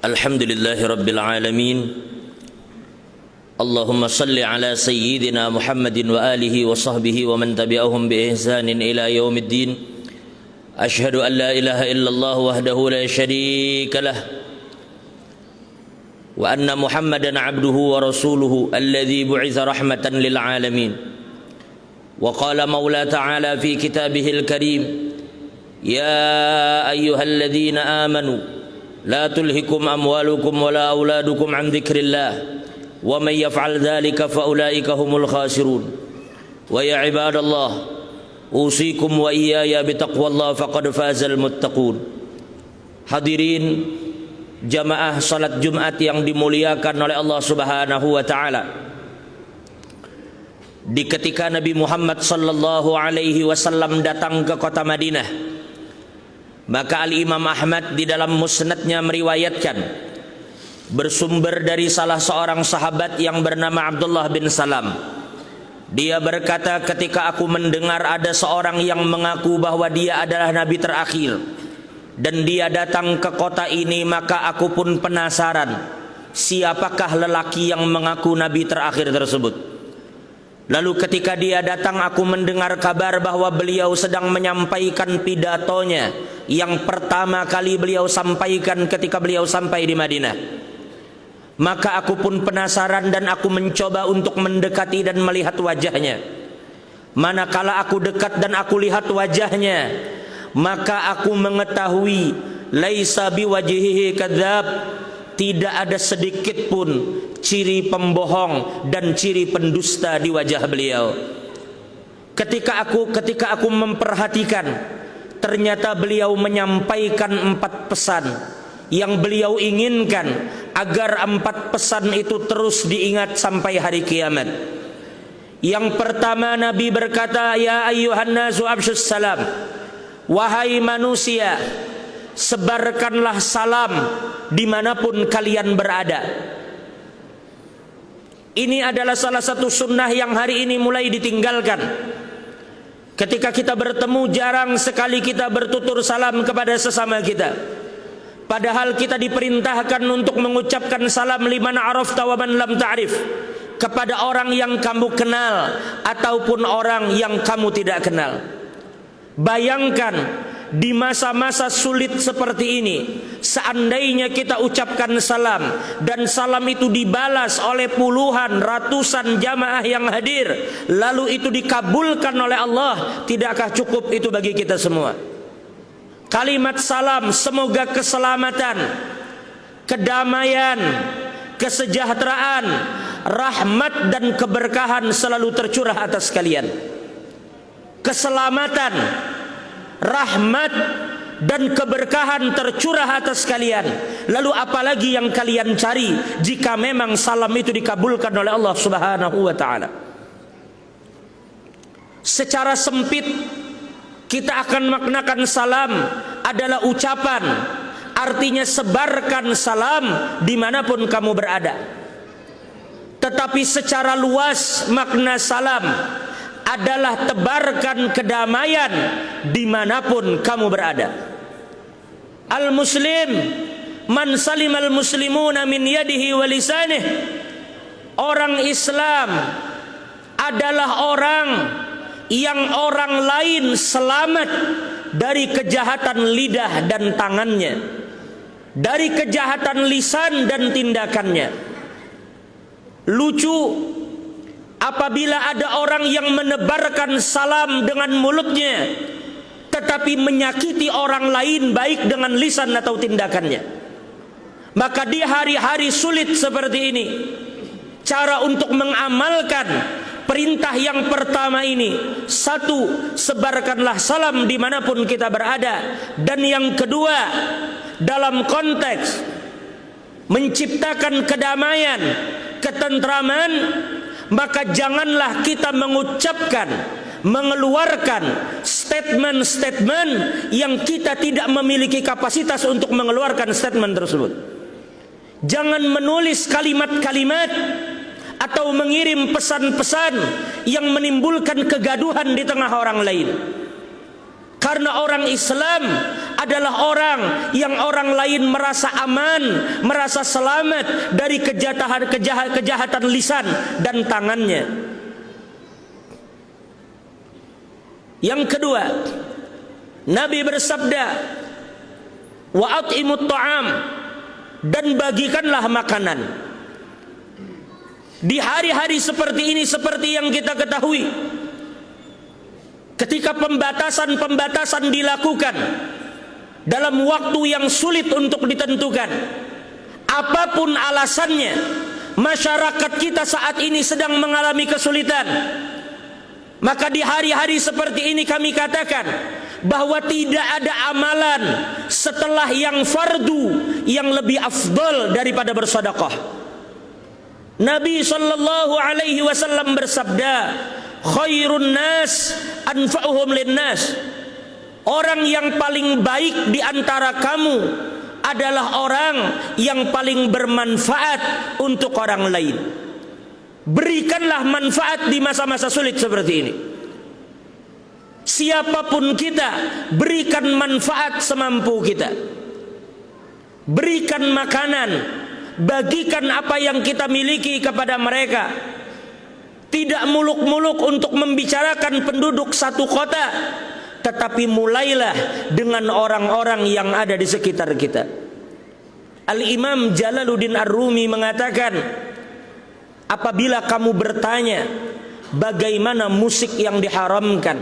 Alhamdulillahi Rabbil Alamin. Allahumma salli ala Sayyidina Muhammadin wa alihi wa sahbihi wa man tabi'ahum bi ihsanin ila yaumiddin. Ashhadu an la ilaha illallah wahdahu la sharika lah wa anna Muhammadan abduhu wa rasuluhu alladhi bu'itha rahmatan lil alamin. Wa qala Maula ta'ala fi kitabihil karim, ya ayyuhalladzina amanu la tulhikum amwalukum wala auladukum an dzikrillah wa may yaf'al dzalika fa ulaika humul khasirun. Wa ya ibadallah usikum wa iyaya bitaqwallah faqad fazal muttaqun. Hadirin jamaah salat Jumat yang dimuliakan oleh Allah Subhanahu wa taala. Di ketika Nabi Muhammad sallallahu alaihi wasallam datang ke kota Madinah, maka Al-Imam Ahmad di dalam musnadnya meriwayatkan bersumber dari salah seorang sahabat yang bernama Abdullah bin Salam. Dia berkata, ketika aku mendengar ada seorang yang mengaku bahwa dia adalah nabi terakhir dan dia datang ke kota ini, maka aku pun penasaran siapakah lelaki yang mengaku nabi terakhir tersebut. Lalu ketika dia datang, aku mendengar kabar bahwa beliau sedang menyampaikan pidatonya yang pertama kali beliau sampaikan ketika beliau sampai di Madinah. Maka aku pun penasaran dan aku mencoba untuk mendekati dan melihat wajahnya. Manakala aku dekat dan aku lihat wajahnya, maka aku mengetahui laisa biwajhihi kadzab, tidak ada sedikit pun ciri pembohong dan ciri pendusta di wajah beliau. Ketika aku memperhatikan, ternyata beliau menyampaikan 4 pesan yang beliau inginkan agar 4 pesan itu terus diingat sampai hari kiamat. Yang pertama, Nabi berkata, ya ayyuhan nasu abshus salam, wahai manusia, sebarkanlah salam dimanapun kalian berada. Ini adalah salah satu sunnah yang hari ini mulai ditinggalkan. Ketika kita bertemu, jarang sekali kita bertutur salam kepada sesama kita. Padahal kita diperintahkan untuk mengucapkan salam liman arafta wa man lam ta'rif, kepada orang yang kamu kenal ataupun orang yang kamu tidak kenal. Bayangkan di masa-masa sulit seperti ini, seandainya kita ucapkan salam dan salam itu dibalas oleh puluhan, ratusan jamaah yang hadir, lalu itu dikabulkan oleh Allah, tidakkah cukup itu bagi kita semua? Kalimat salam, semoga keselamatan, kedamaian, kesejahteraan, rahmat dan keberkahan selalu tercurah atas kalian. Keselamatan, rahmat dan keberkahan tercurah atas kalian. Lalu apalagi yang kalian cari jika memang salam itu dikabulkan oleh Allah Subhanahu wa taala? Secara sempit kita akan maknakan salam adalah ucapan, artinya sebarkan salam dimanapun kamu berada. Tetapi secara luas makna salam adalah tebarkan kedamaian dimanapun kamu berada. Al-Muslim man salimal muslimuna min yadihi wa lisanih. Orang Islam adalah orang yang orang lain selamat dari kejahatan lidah dan tangannya, dari kejahatan lisan dan tindakannya. Lucu apabila ada orang yang menebarkan salam dengan mulutnya tetapi menyakiti orang lain baik dengan lisan atau tindakannya. Maka di hari-hari sulit seperti ini, cara untuk mengamalkan perintah yang pertama ini, satu, sebarkanlah salam dimanapun kita berada. Dan yang kedua, dalam konteks menciptakan kedamaian, ketentraman, maka janganlah kita mengucapkan, mengeluarkan statement-statement yang kita tidak memiliki kapasitas untuk mengeluarkan statement tersebut. Jangan menulis kalimat-kalimat atau mengirim pesan-pesan yang menimbulkan kegaduhan di tengah orang lain. Karena orang Islam adalah orang yang orang lain merasa aman, merasa selamat dari kejahatan lisan dan tangannya. Yang kedua, Nabi bersabda, wa at'imut ta'am, dan bagikanlah makanan. Di hari-hari seperti ini, seperti yang kita ketahui, ketika pembatasan dilakukan dalam waktu yang sulit untuk ditentukan, apapun alasannya, masyarakat kita saat ini sedang mengalami kesulitan. Maka di hari-hari seperti ini kami katakan bahwa tidak ada amalan setelah yang fardu yang lebih afdal daripada bersedekah. Nabi sallallahu alaihi wasallam bersabda, khairun nas anfa'uhum linnas. Orang yang paling baik di antara kamu adalah orang yang paling bermanfaat untuk orang lain. Berikanlah manfaat di masa-masa sulit seperti ini. Siapapun kita, berikan manfaat semampu kita. Berikan makanan, bagikan apa yang kita miliki kepada mereka. Tidak muluk-muluk untuk membicarakan penduduk satu kota, tetapi mulailah dengan orang-orang yang ada di sekitar kita. Al-Imam Jalaluddin Ar-Rumi mengatakan, apabila kamu bertanya bagaimana musik yang diharamkan,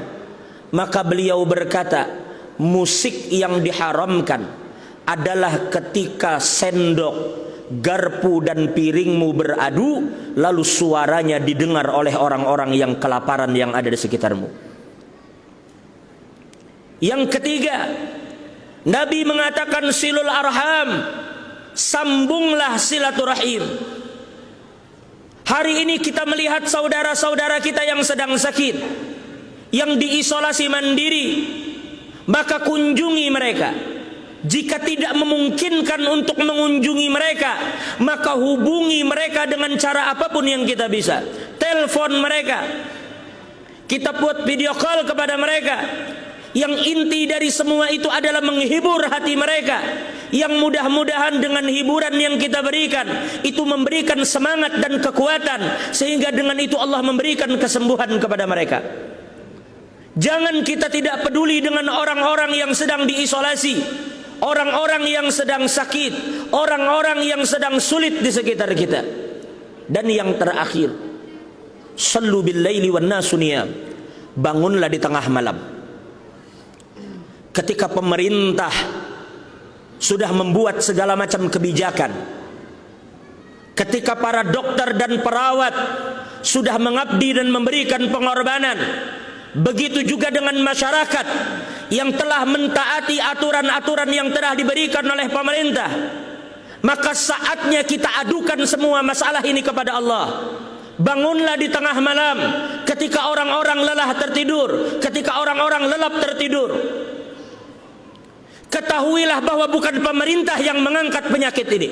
maka beliau berkata, musik yang diharamkan adalah ketika sendok, garpu dan piringmu beradu, lalu suaranya didengar oleh orang-orang yang kelaparan yang ada di sekitarmu. Yang ketiga, Nabi mengatakan silul arham, sambunglah silaturahim. Hari ini kita melihat saudara-saudara kita yang sedang sakit, yang diisolasi mandiri, maka kunjungi mereka. Jika tidak memungkinkan untuk mengunjungi mereka, maka hubungi mereka dengan cara apapun yang kita bisa. Telepon mereka, kita buat video call kepada mereka. Yang inti dari semua itu adalah menghibur hati mereka, yang mudah-mudahan dengan hiburan yang kita berikan itu memberikan semangat dan kekuatan, sehingga dengan itu Allah memberikan kesembuhan kepada mereka. Jangan kita tidak peduli dengan orang-orang yang sedang diisolasi, orang-orang yang sedang sakit, orang-orang yang sedang sulit di sekitar kita. Dan yang terakhir, sallu bil laili wan nasu niyam, bangunlah di tengah malam. Ketika pemerintah sudah membuat segala macam kebijakan, ketika para dokter dan perawat sudah mengabdi dan memberikan pengorbanan, begitu juga dengan masyarakat yang telah mentaati aturan-aturan yang telah diberikan oleh pemerintah, maka saatnya kita adukan semua masalah ini kepada Allah. Bangunlah di tengah malam ketika orang-orang lelah tertidur, ketika orang-orang lelap tertidur. Ketahuilah bahwa bukan pemerintah yang mengangkat penyakit ini,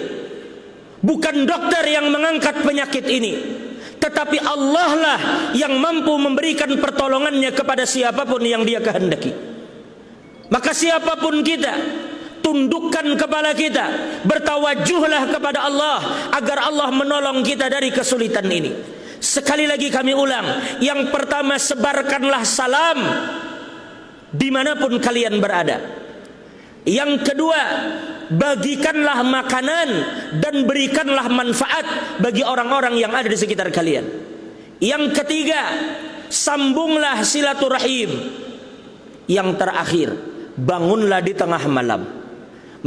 bukan dokter yang mengangkat penyakit ini, tetapi Allah lah yang mampu memberikan pertolongannya kepada siapapun yang Dia kehendaki. Maka siapapun kita, tundukkan kepala kita, bertawajuhlah kepada Allah agar Allah menolong kita dari kesulitan ini. Sekali lagi kami ulang, yang pertama, sebarkanlah salam dimanapun kalian berada. Yang kedua, bagikanlah makanan dan berikanlah manfaat bagi orang-orang yang ada di sekitar kalian. Yang ketiga, sambunglah silaturahim. Yang terakhir, bangunlah di tengah malam.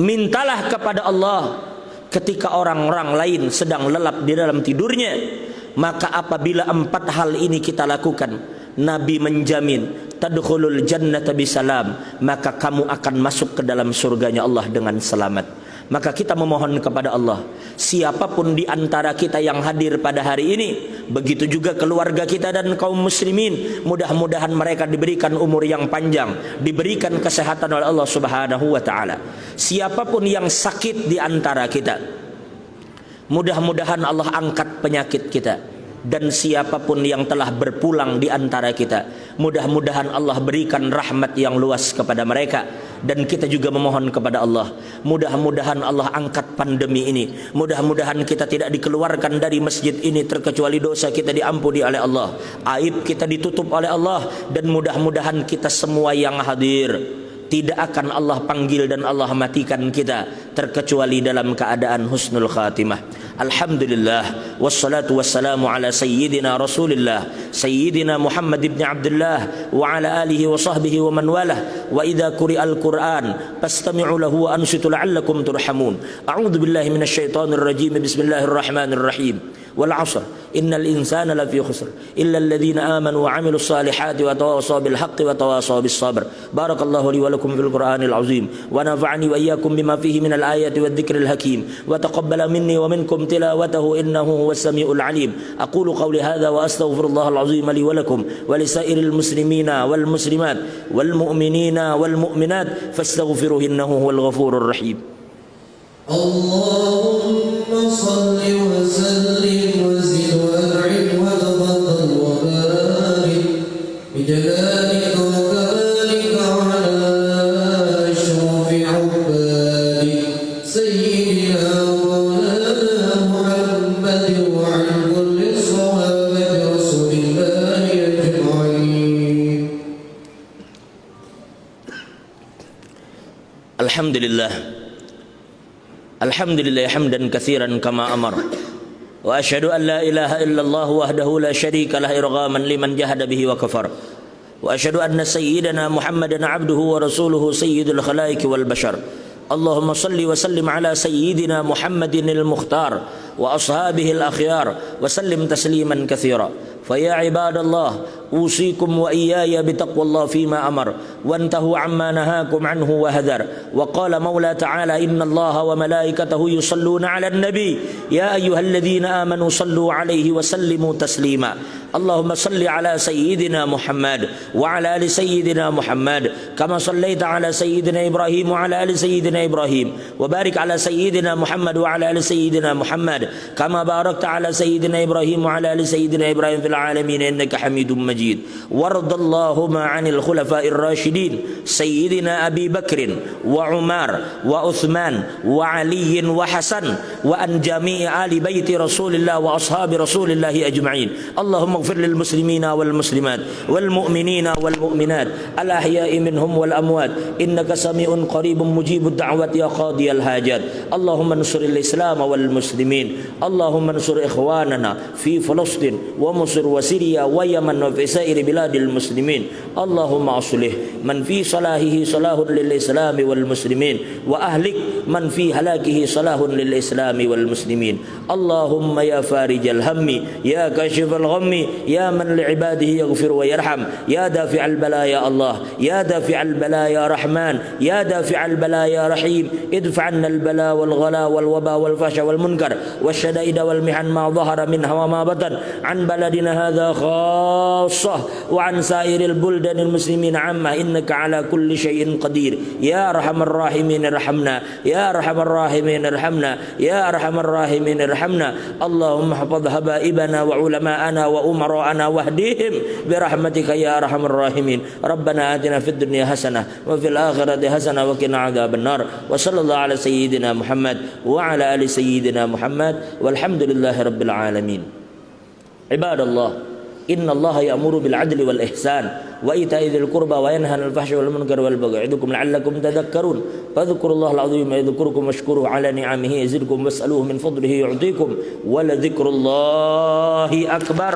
Mintalah kepada Allah ketika orang-orang lain sedang lelap di dalam tidurnya. Maka apabila 4 hal ini kita lakukan, Nabi menjamin tadkhulul jannata bisalam, maka kamu akan masuk ke dalam surganya Allah dengan selamat. Maka kita memohon kepada Allah, siapapun di antara kita yang hadir pada hari ini, begitu juga keluarga kita dan kaum muslimin, mudah-mudahan mereka diberikan umur yang panjang, diberikan kesehatan oleh Allah Subhanahu wa taala. Siapapun yang sakit di antara kita, mudah-mudahan Allah angkat penyakit kita. Dan siapapun yang telah berpulang di antara kita, Mudah-mudahan Allah berikan rahmat yang luas kepada mereka. Dan kita juga memohon kepada Allah, mudah-mudahan Allah angkat pandemi ini. Mudah-mudahan kita tidak dikeluarkan dari masjid ini terkecuali dosa kita diampuni oleh Allah, aib kita ditutup oleh Allah. Dan mudah-mudahan kita semua yang hadir tidak akan Allah panggil dan Allah matikan kita terkecuali dalam keadaan husnul khatimah. Alhamdulillah, wassalatu wassalamu ala sayyidina Rasulillah sayyidina Muhammad ibn Abdullah wa ala alihi wa sahbihi wa man walah. Wa idza quri'al Qur'an fastami'u lahu wa ansitu la'allakum turhamun. A'udzu billahi minasyaitonir rajim. Bismillahirrahmanirrahim. Wal 'ashr innal insana lafi khusr illa alladhina amanu wa 'amilus salihati wa tawasaw bil haqqi wa tawasaw bis sabr. Barakallahu li wa lakum fil Qur'anil 'azim wa nafa'ani wa iyyakum bima fihi minal ayati wadh-dhikril hakim wa taqabbala minni wa minkum tilawatahu innahu huwas samiul 'alim. Aqulu qawli hadha wa astaghfirullahal 'azim li wa lakum wa lisairil muslimina wal muslimat wal mu'minina wal mu'minat fastaghfiruhu innahu huwal ghafurur rahim. Allahumma salli wa sallim wa zid wa an'im wa tafaddal wa barik bi jalalika wa kamalika ala ashrafi 'ibadi sayyidina maulana Muhammad wa 'an kulli sahabati rasulillahi ajma'in. Alhamdulillah, alhamdulillah hamdan katsiran kama amar. Wa asyhadu an la ilaha illallah wahdahu la syarika lah irghaman liman jahada bihi wa kafar. Wa asyhadu anna sayyidana Muhammadan abduhu wa rasuluhu sayyidul khalaiqi wal bashar. Allahumma salli wa sallim ala sayyidina Muhammadin al-mukhtar wa ashabihi al-akhyar wa sallim tasliman katsira. Fa ya ibadallah usikum wa iyaya bitaqwallah fima amar wantahu amma nahakum anhu wa hadar. Wa qala maula ta'ala innallaha wa malaikatahu yusalluna 'alan nabi ya ayyuhalladzina amanu sallu 'alaihi wa sallimu taslima. Allahumma salli ala sayyidina Muhammad wa ala ali sayyidina Muhammad kama sallaita ala sayyidina Ibrahim wa ala ali sayyidina Ibrahim wa barik ala sayyidina Muhammad wa ala ali sayyidina Muhammad kama barakta ala sayyidina Ibrahim wa ala ali sayyidina Ibrahim fil alamin innaka Hamidum Majid. Wardallahumma 'anil khulafa'ir rasyidin sayyidina Abi Bakr wa Umar wa Uthman wa Ali wa Hasan wa an jami'i ali baiti Rasulillah wa ashabi Rasulillah ajma'in. Allahumma اغفر للمسلمين والمسلمات والمؤمنين والمؤمنات الأحياء منهم والأموات إنك سميع قريب مجيب الدعوات يا قاضي الحاجات. اللهم انصر الإسلام والمسلمين. اللهم انصر إخواننا في فلسطين ومصر وسوريا ويمن وفي سائر بلاد المسلمين. اللهم أصلح من في صلاحه صلاح للإسلام والمسلمين وأهلك من في هلاكه صلاح للإسلام والمسلمين. اللهم يا فارج الهم يا كاشف الغم يا من لعباده يغفر ويرحم يا دافع البلاء يا الله يا دافع البلاء يا رحمن يا دافع البلاء يا رحيم. ادفع عنا البلاء والغلاء والوباء والفحش والمنكر والشدائد والمحن ما ظهر منها وما بطن عن بلدنا هذا خاصة وعن سائر البلدان المسلمين عامة إنك على كل شيء قدير. يا أرحم الراحمين ارحمنا يا أرحم الراحمين ارحمنا يا أرحم الراحمين ارحمنا. اللهم احفظ حبائبنا وعلماءنا وأمراءنا واهديهم برحمتك يا أرحم الراحمين. ربنا آتنا في الدنيا حسنة وفي الآخرة حسنة وقنا عذاب النار. وصلى الله على سيدنا محمد وعلى آل سيدنا محمد والحمد لله رب العالمين. عباد الله إن الله يأمر بالعدل والإحسان وإيتاء ذي القربى وينهى عن الفحش والمنكر والبغي يعظكم لعلكم تذكرون. فاذكروا الله العظيم يذكركم واشكروه على نعمه يزدكم واسألوه من فضله يعطيكم ولذكر الله أكبر.